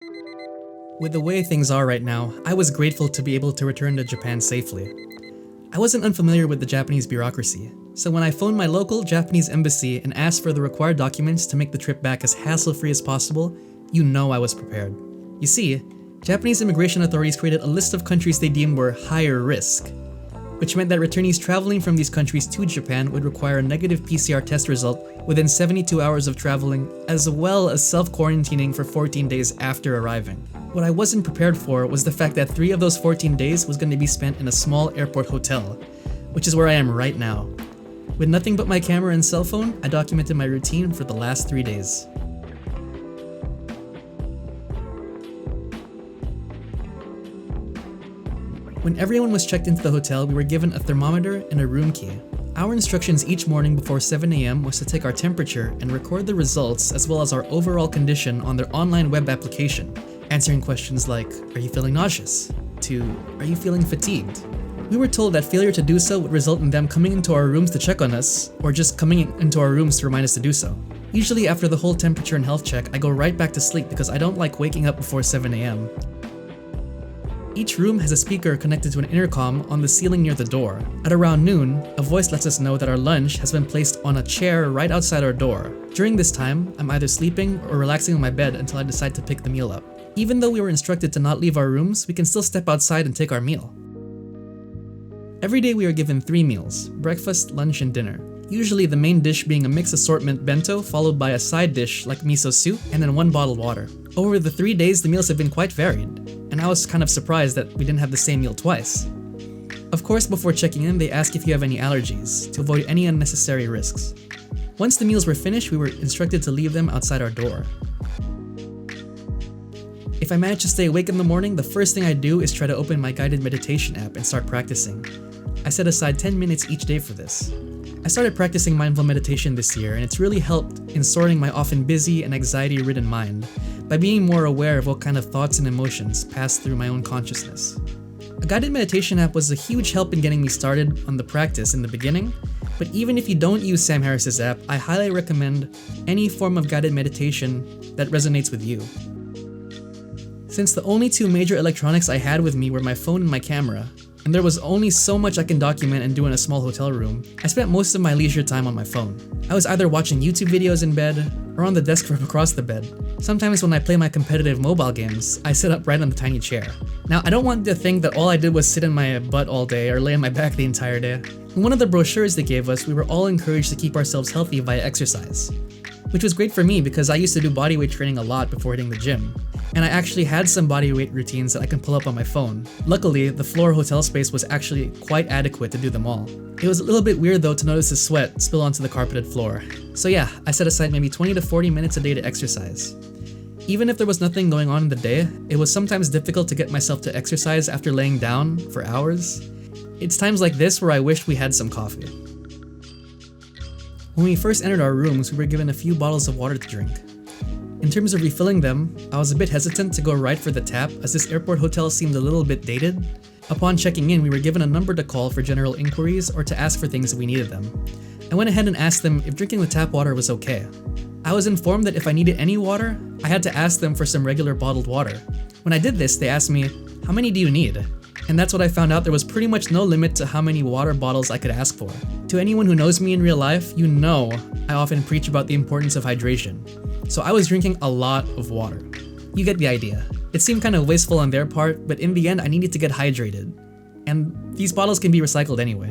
With the way things are right now, I was grateful to be able to return to Japan safely. I wasn't unfamiliar with the Japanese bureaucracy, so when I phoned my local Japanese embassy and asked for the required documents to make the trip back as hassle-free as possible, you know I was prepared. You see, Japanese immigration authorities created a list of countries they deemed were higher risk, which meant that returnees traveling from these countries to Japan would require a negative PCR test result within 72 hours of traveling, as well as self-quarantining for 14 days after arriving. What I wasn't prepared for was the fact that 3 of those 14 days was going to be spent in a small airport hotel, which is where I am right now. With nothing but my camera and cell phone, I documented my routine for the last 3 days. When everyone was checked into the hotel, we were given a thermometer and a room key. Our instructions each morning before 7 a.m. was to take our temperature and record the results as well as our overall condition on their online web application, answering questions like, "Are you feeling nauseous?" to, "Are you feeling fatigued?" We were told that failure to do so would result in them coming into our rooms to check on us, or just coming into our rooms to remind us to do so. Usually after the whole temperature and health check, I go right back to sleep because I don't like waking up before 7 a.m. Each room has a speaker connected to an intercom on the ceiling near the door. At around noon, a voice lets us know that our lunch has been placed on a chair right outside our door. During this time, I'm either sleeping or relaxing on my bed until I decide to pick the meal up. Even though we were instructed to not leave our rooms, we can still step outside and take our meal. Every day we are given 3 meals: breakfast, lunch, and dinner. Usually the main dish being a mixed assortment bento followed by a side dish like miso soup and then 1 bottled water. Over the 3 days, the meals have been quite varied, and I was kind of surprised that we didn't have the same meal twice. Of course, before checking in, they ask if you have any allergies, to avoid any unnecessary risks. Once the meals were finished, we were instructed to leave them outside our door. If I manage to stay awake in the morning, the first thing I do is try to open my guided meditation app and start practicing. I set aside 10 minutes each day for this. I started practicing mindful meditation this year, and it's really helped in sorting my often busy and anxiety-ridden mind by being more aware of what kind of thoughts and emotions pass through my own consciousness. A guided meditation app was a huge help in getting me started on the practice in the beginning, but even if you don't use Sam Harris's app, I highly recommend any form of guided meditation that resonates with you. Since the only 2 major electronics I had with me were my phone and my camera, and there was only so much I can document and do in a small hotel room, I spent most of my leisure time on my phone. I was either watching YouTube videos in bed or on the desk from across the bed. Sometimes when I play my competitive mobile games, I sit up right on the tiny chair. Now, I don't want you to think that all I did was sit in my butt all day or lay on my back the entire day. In one of the brochures they gave us, we were all encouraged to keep ourselves healthy via exercise, which was great for me because I used to do bodyweight training a lot before hitting the gym. And I actually had some bodyweight routines that I can pull up on my phone. Luckily, the floor hotel space was actually quite adequate to do them all. It was a little bit weird though to notice the sweat spill onto the carpeted floor. So yeah, I set aside maybe 20 to 40 minutes a day to exercise. Even if there was nothing going on in the day, it was sometimes difficult to get myself to exercise after laying down for hours. It's times like this where I wished we had some coffee. When we first entered our rooms, we were given a few bottles of water to drink. In terms of refilling them, I was a bit hesitant to go right for the tap as this airport hotel seemed a little bit dated. Upon checking in, we were given a number to call for general inquiries or to ask for things if we needed them. I went ahead and asked them if drinking the tap water was okay. I was informed that if I needed any water, I had to ask them for some regular bottled water. When I did this, they asked me, "How many do you need?" And that's what I found out. There was pretty much no limit to how many water bottles I could ask for. To anyone who knows me in real life, you know I often preach about the importance of hydration. So I was drinking a lot of water. You get the idea. It seemed kind of wasteful on their part, but in the end I needed to get hydrated. And these bottles can be recycled anyway.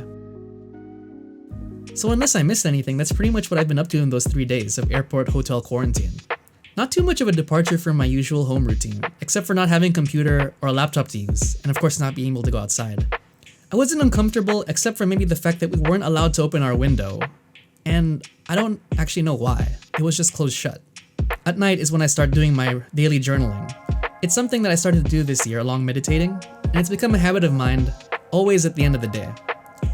So unless I missed anything, that's pretty much what I've been up to in those 3 days of airport hotel quarantine. Not too much of a departure from my usual home routine, except for not having a computer or a laptop to use, and of course not being able to go outside. I wasn't uncomfortable except for maybe the fact that we weren't allowed to open our window, and I don't actually know why. It was just closed shut. At night is when I start doing my daily journaling. It's something that I started to do this year along meditating, and it's become a habit of mine, always at the end of the day.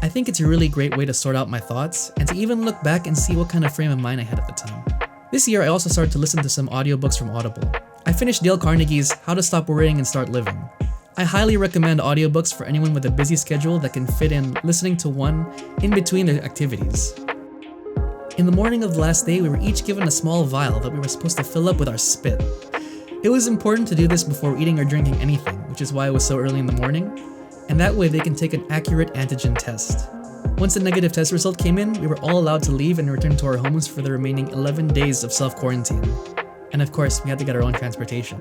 I think it's a really great way to sort out my thoughts, and to even look back and see what kind of frame of mind I had at the time. This year I also started to listen to some audiobooks from Audible. I finished Dale Carnegie's How to Stop Worrying and Start Living. I highly recommend audiobooks for anyone with a busy schedule that can fit in listening to one in between their activities. In the morning of the last day, we were each given a small vial that we were supposed to fill up with our spit. It was important to do this before eating or drinking anything, which is why it was so early in the morning, and that way they can take an accurate antigen test. Once the negative test result came in, we were all allowed to leave and return to our homes for the remaining 11 days of self-quarantine. And of course, we had to get our own transportation.